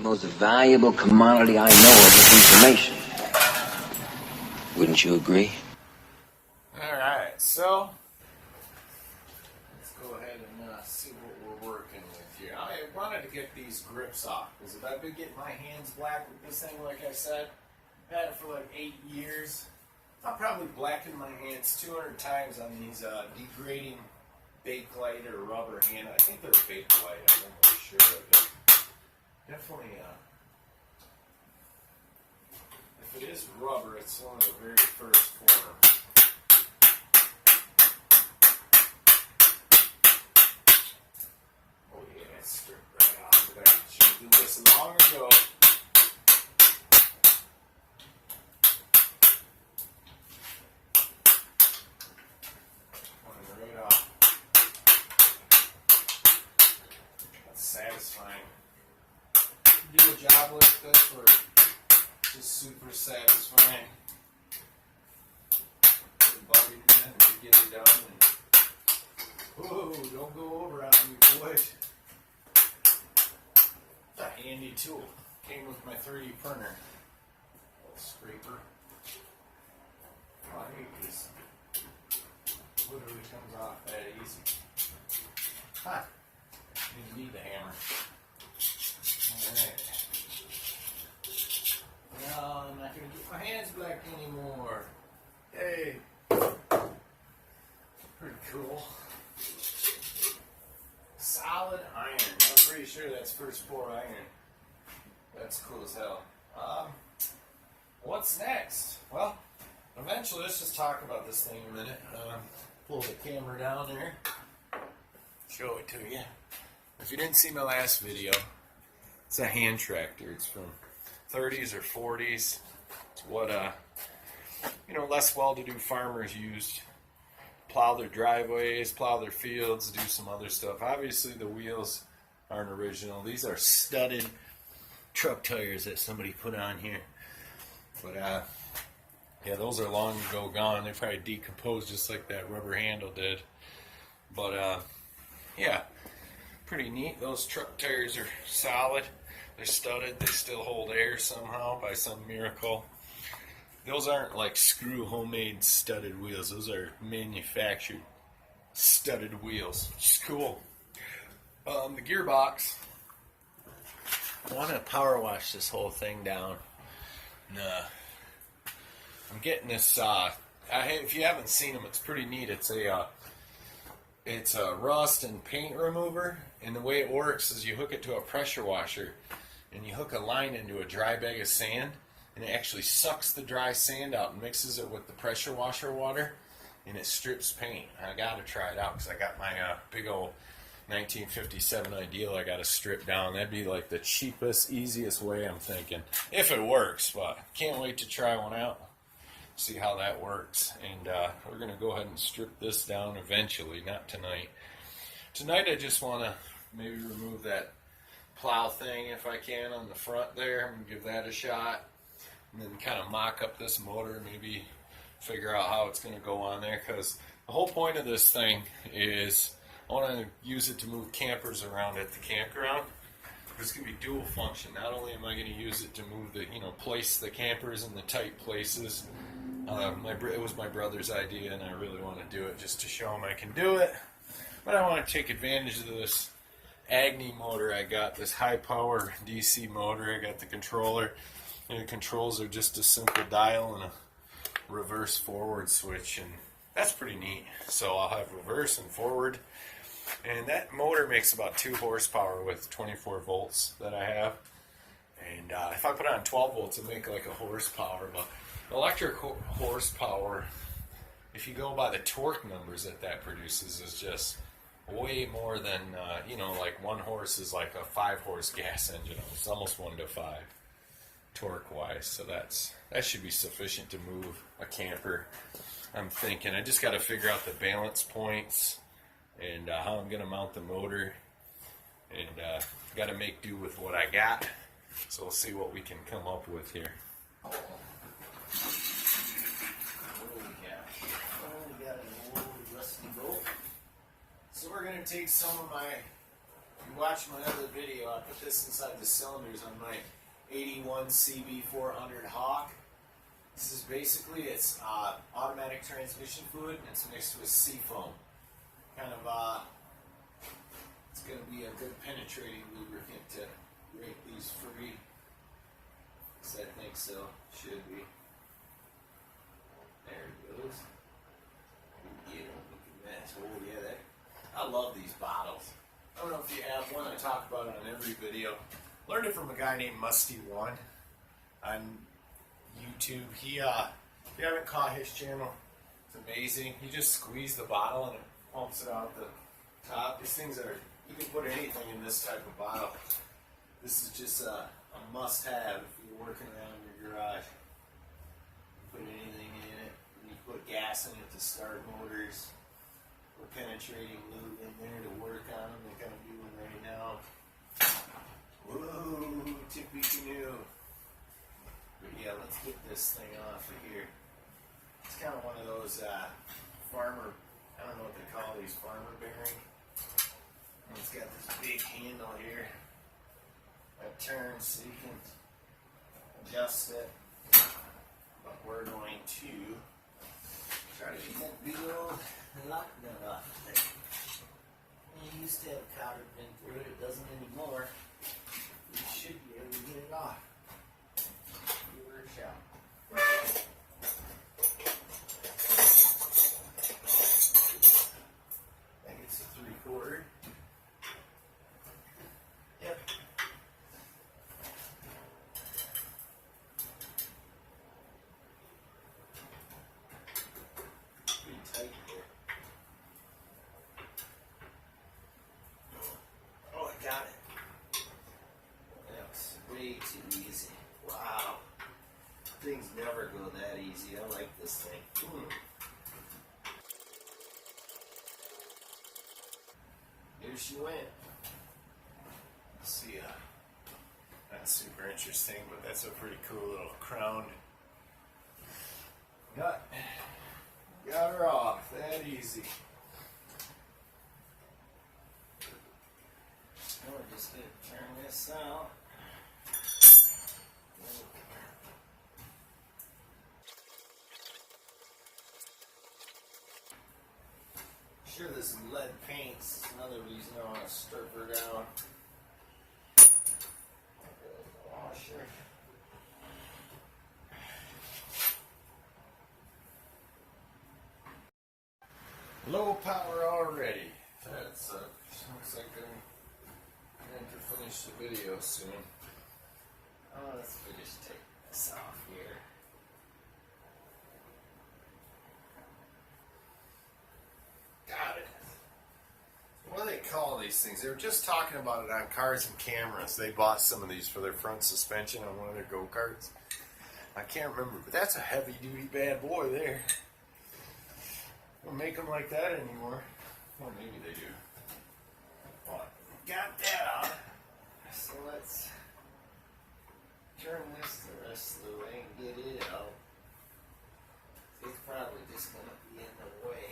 most valuable commodity I know of is information. Wouldn't you agree? Alright, so let's go ahead and see what we're working with here. I wanted to get these grips off because I've been getting my hands black with this thing, like I said. I've had it for like 8 years. I'll probably blacken my hands 200 times on these degrading Bakelite or rubber hand. I think they're Bakelite, I'm not really sure, but definitely, if it is rubber, it's one of the very first form. Oh yeah, it's stripped right off of that. Should have did this long ago. Right off. That's satisfying. Do a job like this where it's just super satisfying. Put a bucket in it and get it done. And, whoa, don't go over on me, boys. It's a handy tool. Came with my 3D printer. Little scraper. Oh, I hate this. Literally comes off that easy. Huh. Didn't need the hammer. Alright. No, I'm not going to get my hands black anymore. Hey. Pretty cool. Solid iron. I'm pretty sure that's first pour iron. That's cool as hell. What's next? Well, eventually, let's just talk about this thing a minute. Pull the camera down there. Show it to you. If you didn't see my last video, it's a hand tractor. It's from 30s or 40s. It's what less well-to-do farmers used. Plow their driveways, plow their fields, do some other stuff. Obviously, the wheels aren't original. These are studded truck tires that somebody put on here. But yeah, those are long ago gone. They probably decomposed just like that rubber handle did. But yeah, pretty neat. Those truck tires are solid. They're studded. They still hold air somehow by some miracle. Those aren't like screw homemade studded wheels. Those are manufactured studded wheels, which is cool. The gearbox. I want to power wash this whole thing down. I'm getting this. If you haven't seen them, it's pretty neat. It's a rust and paint remover, and the way it works is you hook it to a pressure washer, and you hook a line into a dry bag of sand, and it actually sucks the dry sand out and mixes it with the pressure washer water, and it strips paint. I got to try it out because I got my big old 1957 Ideal I got to strip down. That'd be like the cheapest, easiest way, I'm thinking, if it works. But can't wait to try one out, see how that works. And we're going to go ahead and strip this down eventually, not tonight. Tonight I just want to maybe remove that plow thing if I can on the front there. I'm going to give that a shot. And then kind of mock up this motor, maybe figure out how it's going to go on there. Because the whole point of this thing is I want to use it to move campers around at the campground. It's going to be dual function. Not only am I going to use it to move the, place the campers in the tight places. It was my brother's idea, and I really want to do it just to show him I can do it. But I want to take advantage of this Agni motor I got, this high power DC motor. I got the controller, and the controls are just a simple dial and a reverse forward switch, and that's pretty neat. So I'll have reverse and forward, and that motor makes about 2 horsepower with 24 volts that I have. And if I put on 12 volts, it'll make like a horsepower. But electric horsepower, if you go by the torque numbers that produces, is just way more than, like 1 horse is like a 5-horse gas engine. It's almost 1 to 5 torque-wise. So that should be sufficient to move a camper, I'm thinking. I just got to figure out the balance points and how I'm going to mount the motor. And got to make do with what I got. So we'll see what we can come up with here. What do we got? Oh, we got an old rusty bolt. So we're going to take some of my you watch my other video, I put this inside the cylinders on my 81 CB400 Hawk. This is basically, it's automatic transmission fluid, and it's mixed with seafoam. Kind of, it's going to be a good penetrating lubricant to rake these free. Yes, I think so. Should be. There it goes. Yeah, don't make a mess. Oh yeah, that. I love these bottles. I don't know if you have one. I talk about it on every video. Learned it from a guy named Musty1 on YouTube. He, if you haven't caught his channel, it's amazing. You just squeeze the bottle and it pumps it out the top. These things are, you can put anything in this type of bottle. This is just a must-have if you're working around your garage. You put anything in it. And you put gas in it to start motors. We're penetrating lube in there to work on them. They're kind of doing right now. Whoa, tippy canoe. But yeah, let's get this thing off of here. It's kind of one of those farmer, I don't know what they call these, farmer bearing. And it's got this big handle here that turns so you can adjust it. But we're going to try to get that big old lock nut off there. You used to have a cotter pin through it, it doesn't anymore. You should be able to get it off. Give her a shot. I think it's a 3/4. Yep. Pretty tight there. Oh, I got it. That was way too easy. Wow. Things never go that easy. I like this thing. Here she went. Let's see, not super interesting, but that's a pretty cool little crown. Got her off. That easy. Now we're just going to turn this out. Sure, this is lead paint. This is another reason I want to strip her down. Washer. Low power already. That's looks like I'm going to finish the video soon. Oh, let's just take this off here. Got it. What do they call these things? They were just talking about it on Cars and Cameras. They bought some of these for their front suspension on one of their go-karts. I can't remember, but that's a heavy-duty bad boy there. Don't make them like that anymore. Well, maybe they do. Well, got that off. So let's turn this the rest of the way and get it out. It's probably just going to be in the way.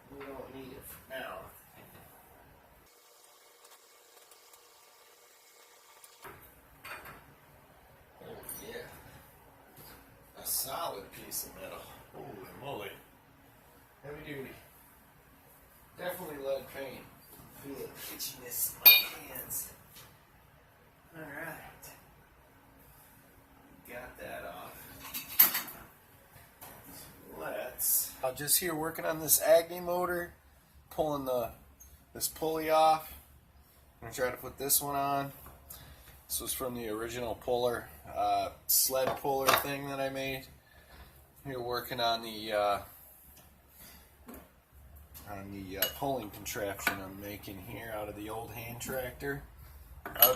We don't need it for now. Oh yeah. A solid piece of metal. Holy moly. Heavy duty. Definitely lead paint. Feel the itchiness in my hands. Alright. Got that off. Let's. I'm just here working on this Agni motor, pulling this pulley off. I'm gonna try to put this one on. This was from the original puller, sled puller thing that I made. Here working on the pulling contraption I'm making here out of the old hand tractor.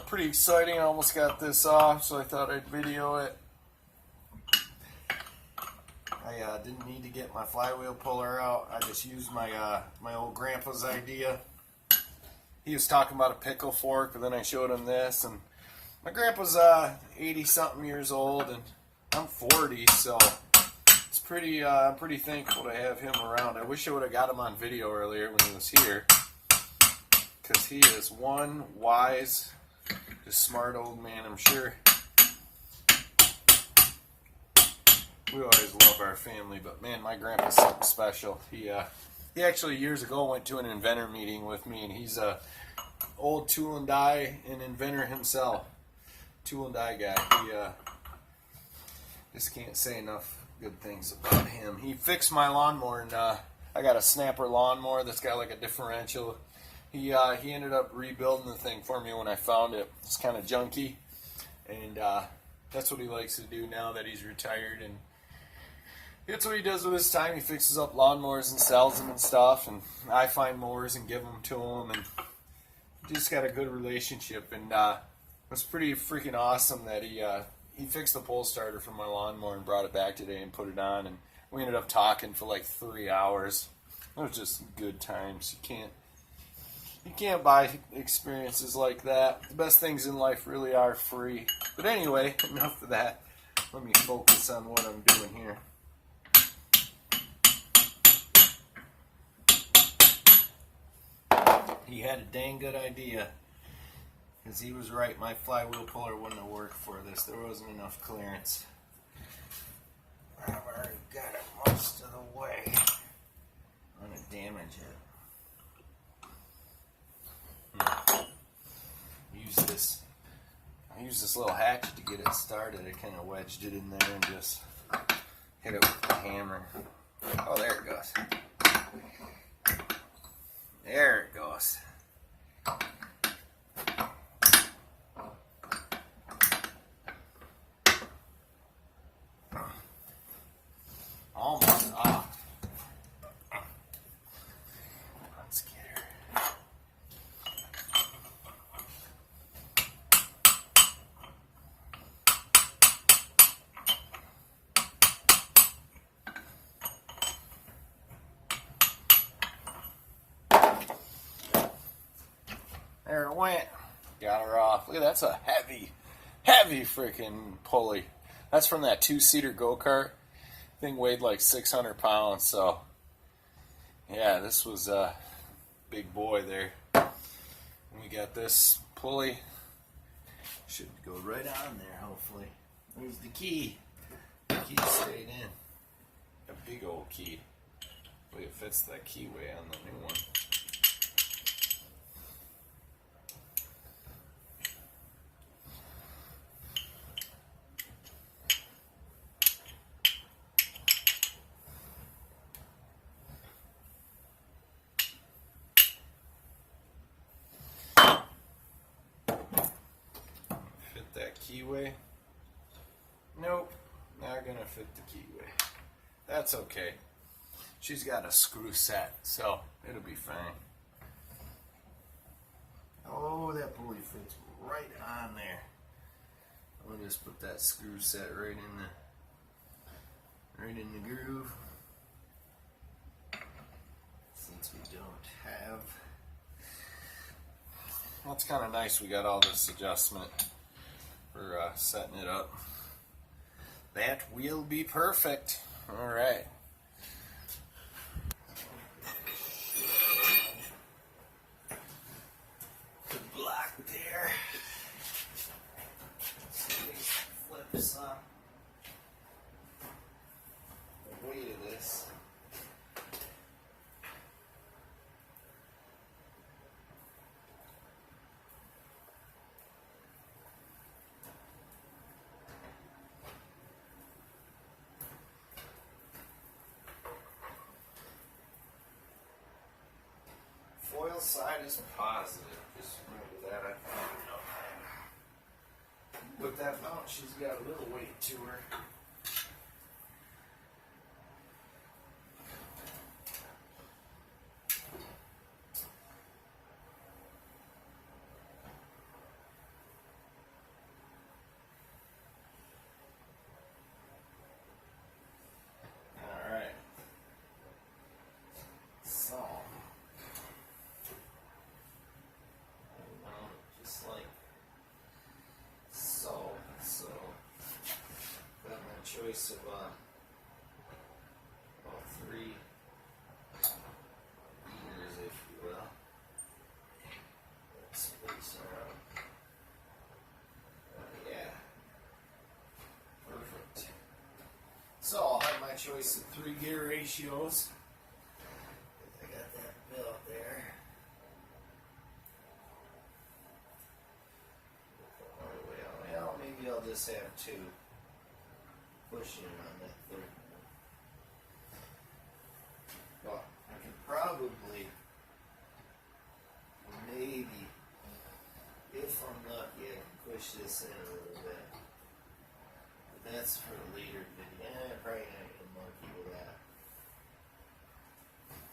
Pretty exciting. I almost got this off, so I thought I'd video it. I didn't need to get my flywheel puller out. I just used my my old grandpa's idea. He was talking about a pickle fork, but then I showed him this, and my grandpa's 80-something years old, and I'm 40, so it's pretty. I'm pretty thankful to have him around. I wish I would have got him on video earlier when he was here. because he is one wise, just smart old man, I'm sure. We always love our family, but man, my grandpa's something special. He actually years ago went to an inventor meeting with me, and he's a old tool and die and inventor himself. Tool and die guy. He just can't say enough good things about him. He fixed my lawnmower, and I got a snapper lawnmower that's got like a differential. He ended up rebuilding the thing for me when I found it. It's kind of junky, and that's what he likes to do now that he's retired, and that's what he does with his time. He fixes up lawnmowers and sells them and stuff, and I find mowers and give them to him, and just got a good relationship. And it was pretty freaking awesome that he fixed the pole starter for my lawnmower and brought it back today and put it on, and we ended up talking for like 3 hours. It was just good times. You can't buy experiences like that. The best things in life really are free. But anyway, enough of that. Let me focus on what I'm doing here. He had a dang good idea, because he was right. My flywheel puller wouldn't have worked for this. There wasn't enough clearance. I've already got it most of the way. I'm going to damage it. I used this little hatchet to get it started. I kind of wedged it in there and just hit it with the hammer. Oh, there it goes. There it goes. Almost off. Let's get her. There it went. Got her off. Look at that. That's a heavy freaking pulley. That's from that 2-seater go-kart. Thing weighed like 600 pounds. So, yeah, this was a big boy there. And we got this pulley. Should go right on there, hopefully. There's the key. The key stayed in. A big old key. But it fits that keyway on the new one. That keyway. Nope, not gonna fit the keyway. That's okay. She's got a screw set, so it'll be fine. Oh, that pulley fits right on there. I'll just put that screw set right in the groove. Since we don't have. Well, it's kind of nice we got all this adjustment for setting it up. That will be perfect. All right. The block there. Flips on the weight of this. Foil side is positive. Just remember that. I found out. With that mount, she's got a little weight to her. All right. So. Just like so. So got my choice of about 3 meters, if you will. choice of 3 gear ratios. I got that belt there. Well, maybe I'll just have 2 pushing on that 3rd one. Well, I could probably, maybe, if I'm lucky, I can push this in a little bit. But that's for a later video. Probably not gonna monkey with that.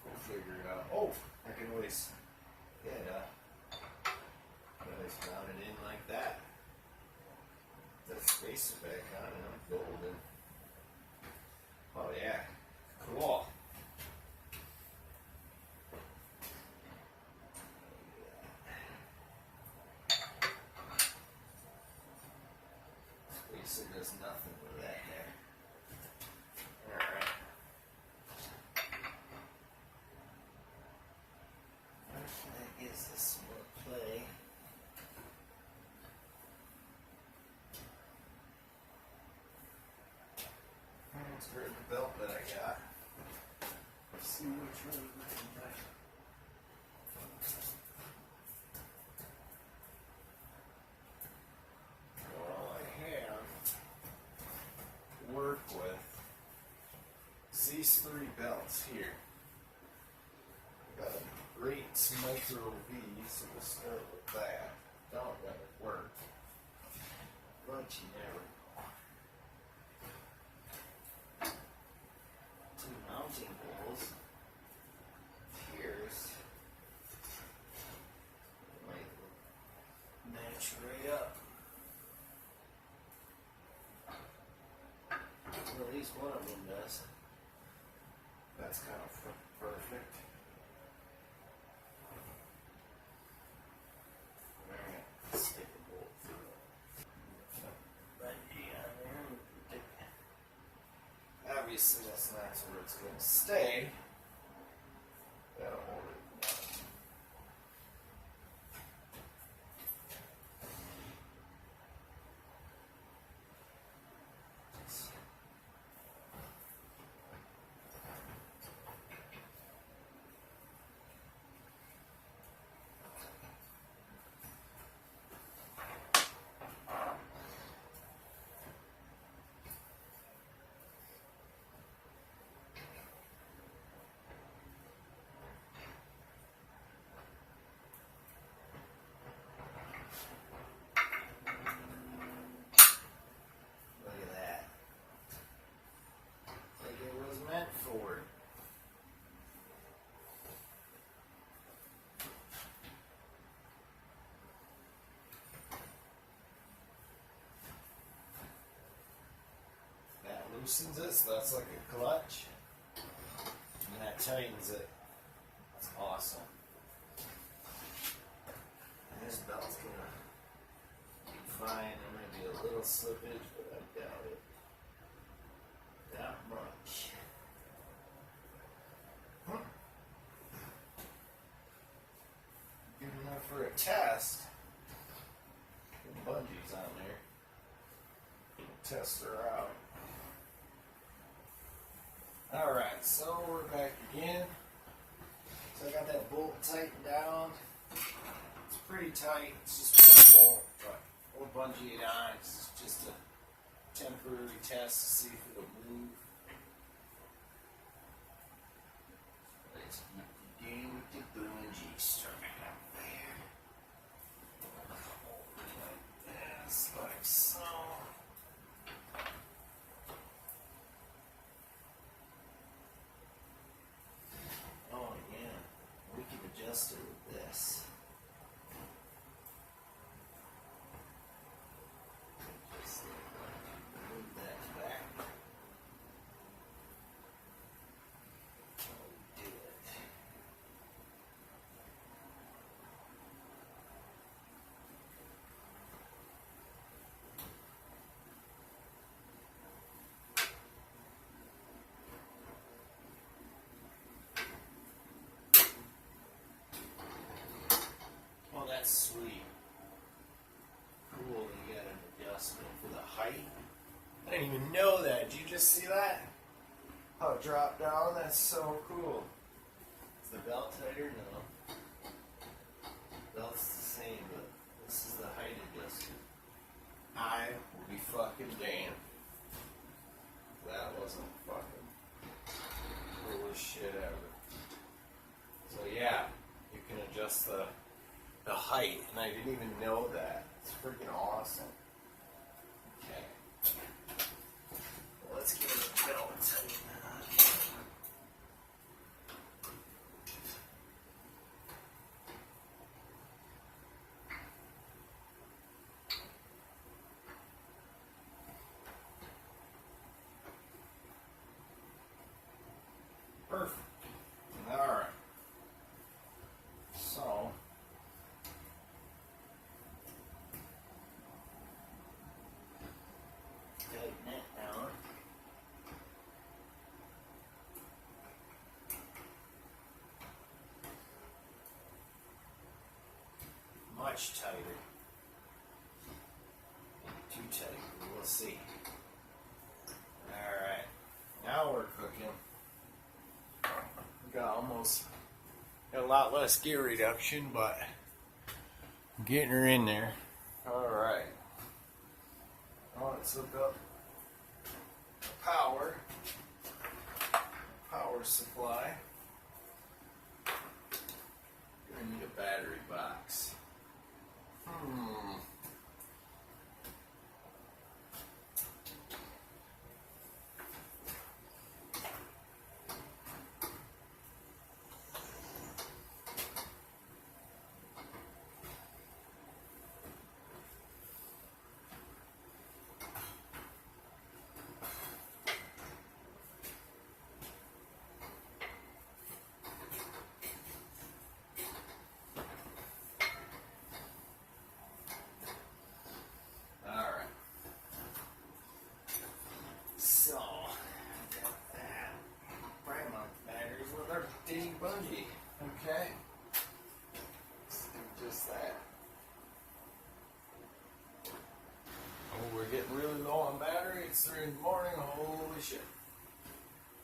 We'll figure it out. Oh, I can always, always mount it in like that. That spacer back on and I'm golden. Oh yeah, cool. Spacer does nothing with that there. Alright. That gives us some more play. Let's grab the belt that I got. Let's see which one I can buy. Well, I have to work with these 3 belts here. Got a great micro V, so we'll start with that. Don't let it work. But you never. 2 mounting holes. Here's might match right up. Well, at least one of them does. That's kind of perfect. Alright, stick a bolt through it. Right down there. Obviously, that's not where it's going to stay. That'll hold it. Forward. That loosens it, so that's like a clutch. And that tightens it. That's awesome. And this belt's gonna be fine. There might be a little slippage, but I doubt it. That much. Good enough for a test. The bungees on there. Test her out. Alright, so we're back again. So I got that bolt tightened down. It's pretty tight. It's just one bolt, but we'll bungee it on. It's just a temporary test to see if it'll move. Let's get the game with the bungee strung up there. Like this, like so. Oh yeah, we can adjust it with this. Just move that back. Do it. Oh, that's sweet. Cool, you got an adjustment for the height. I didn't even know that. Did you just see that? Oh, drop down? That's so cool. Is the belt tighter? No. Belt's the same, but this is the height adjuster. I will be fucking damned. That wasn't fucking coolest shit ever. So yeah, you can adjust the height, and I didn't even know that. It's freaking awesome. Okay. Well, let's get the belt tightened. Perfect. Alright. So, tighten it down. Much tighter. Too tight. We'll see. Alright. Now we're cooking. Got a lot less gear reduction, but I'm getting her in there. Alright. Now let's hook up the power supply. Gonna need a battery box. So, got that. Prime mount batteries with our dang bungee. Okay. Let's do just that. Oh, we're getting really low on battery. It's 3 in the morning. Holy shit.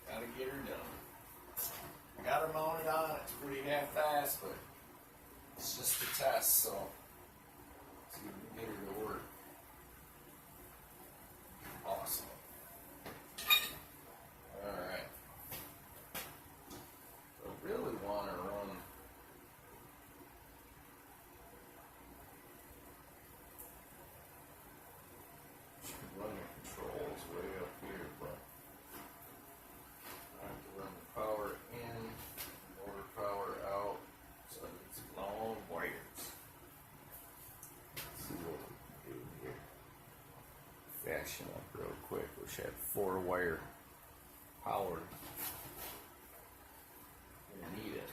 Gotta get her done. I got her mounted on. It's pretty half-fast, but it's just a test, so let's see if we can get her to work. Awesome. Alright. I really want to run the controls way up here, but I have to run the power in, motor power out, so it's long wires. Let's see what we can do here. Fashion up real quick. Wish I had 4-wire power. Gonna need it.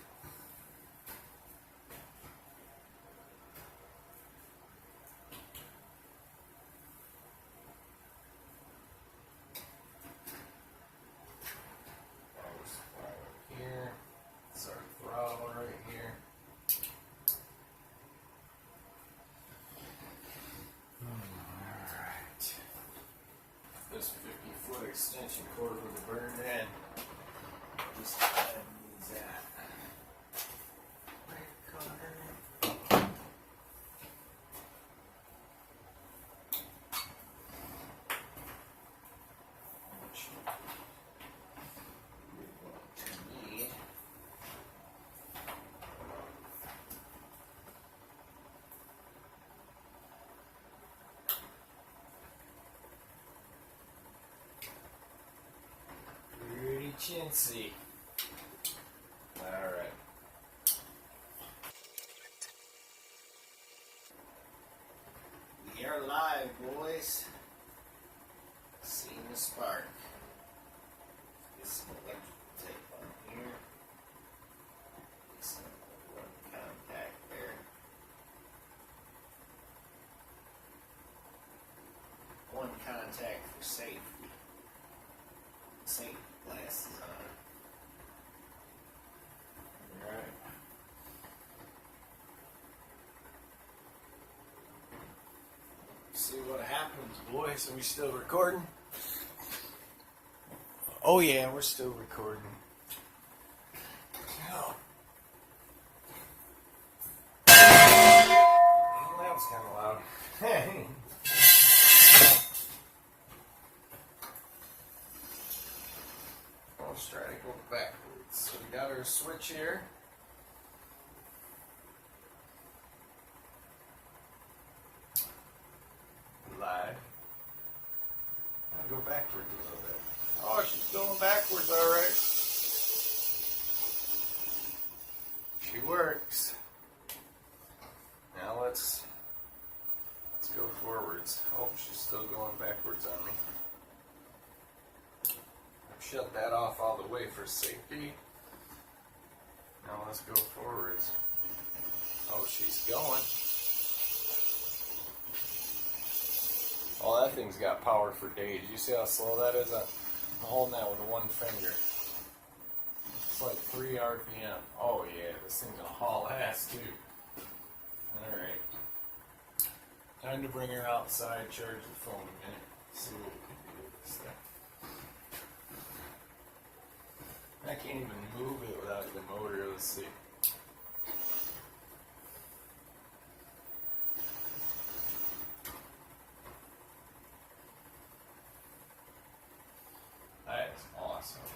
Power supply right here. It's our throttle right here. Alright. This 50-foot extension cord would have burned in. Just go ahead and use that. Right corner. Which we want to need. Pretty chintzy. Alright. We are live, boys. Seeing the spark. Get some electrical tape on here. Get some one contact there. One contact for safety. Safety glasses on. Alright. See what happens, boys. Are we still recording? Oh yeah, we're still recording. Oh. Well, that was kind of loud. Let's try to go backwards. So we got our switch here. Live. I'll go backwards a little bit. Oh, she's going backwards, all right. She works. Now let's go forwards. Oh, she's still going backwards on me. I've shut that off all the way for safety. Now let's go forwards. Oh, she's going. Oh, that thing's got power for days. You see how slow that is? I'm holding that with one finger. It's like 3 RPM. Oh yeah, this thing's a haul ass too. Alright. Time to bring her outside, charge the phone a minute. See what we can do with this thing. I can't even move it without the motor. Let's see. That is awesome.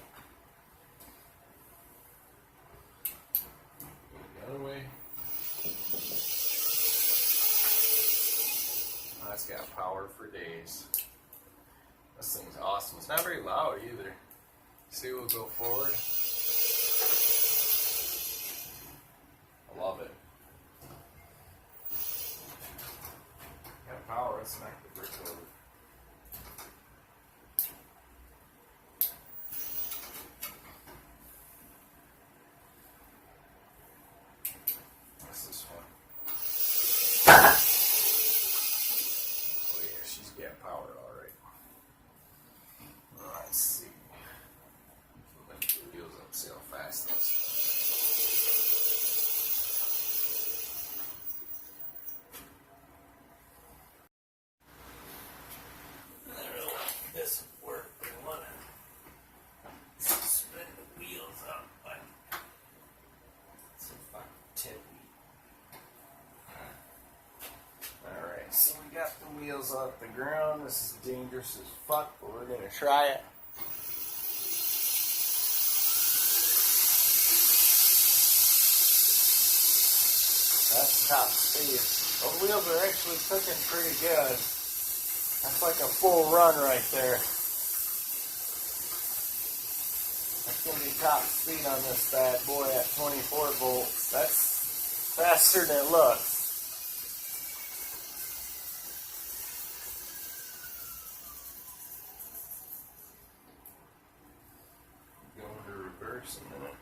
Go the other way. That's got power for days. This thing's awesome. It's not very loud either. See, we'll go forward. I love it. Got power. Let's smack the brick over. What's this one? Oh yeah, she's got power all right. Let's see. Lift the wheels up, see how fast those. I don't know if this will work, but I want to spin the wheels up. But it's a fucking tip. Alright, so we got the wheels off the ground. This is dangerous as fuck, but we're going to try it. That's top speed. Those wheels are actually cooking pretty good. That's like a full run right there. That's going to be top speed on this bad boy at 24 volts. That's faster than it looks. Go into reverse a minute.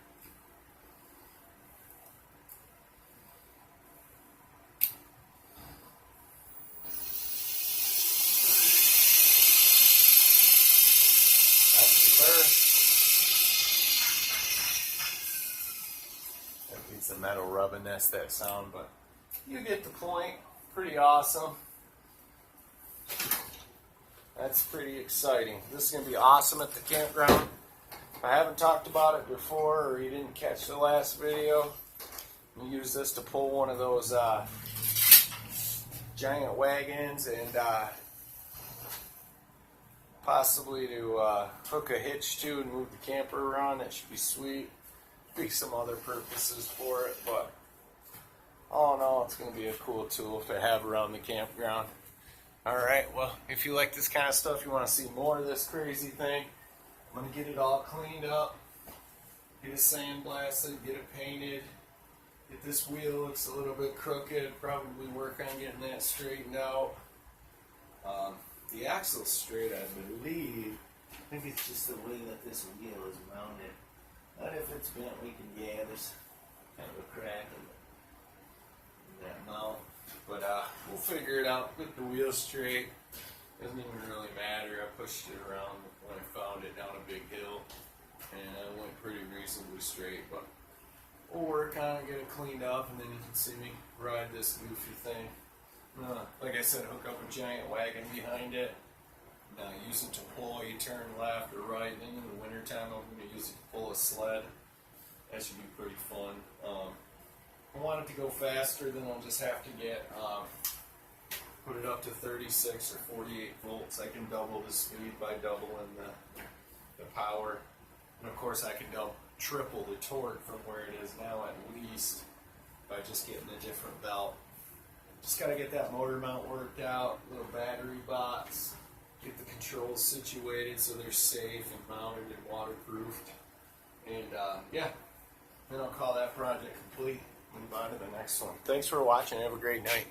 That's the first. That beats the metal rubbing, that's that sound, but you get the point. Pretty awesome. That's pretty exciting. This is going to be awesome at the campground. If I haven't talked about it before, or you didn't catch the last video, you use this to pull one of those giant wagons and possibly to hook a hitch to and move the camper around. That should be sweet. Be some other purposes for it, but all in all, it's going to be a cool tool to have around the campground. Alright, well, if you like this kind of stuff, you want to see more of this crazy thing, I'm going to get it all cleaned up, get it sandblasted, get it painted, get this wheel looks a little bit crooked, probably work on getting that straightened out. The axle's straight, I believe. I think it's just the way that this wheel is mounted. But if it's bent, we can, yeah, there's kind of a crack in that mount. But we'll figure it out, put the wheel straight. Doesn't even really matter. I pushed it around when I found it down a big hill, and it went pretty reasonably straight. But we'll work on it, get it cleaned up, and then you can see me ride this goofy thing. Like I said, hook up a giant wagon behind it, Now use it to pull, you turn left or right. Then in the wintertime, I'm going to use it to pull a sled. That should be pretty fun. If I want it to go faster, then I'll just have to get put it up to 36 or 48 volts. I can double the speed by doubling the power. And of course I can triple the torque from where it is now at least by just getting a different belt. Just got to get that motor mount worked out, little battery box, get the controls situated so they're safe and mounted and waterproofed. And yeah, then I'll call that project complete. Move on to the next one. Thanks for watching. Have a great night.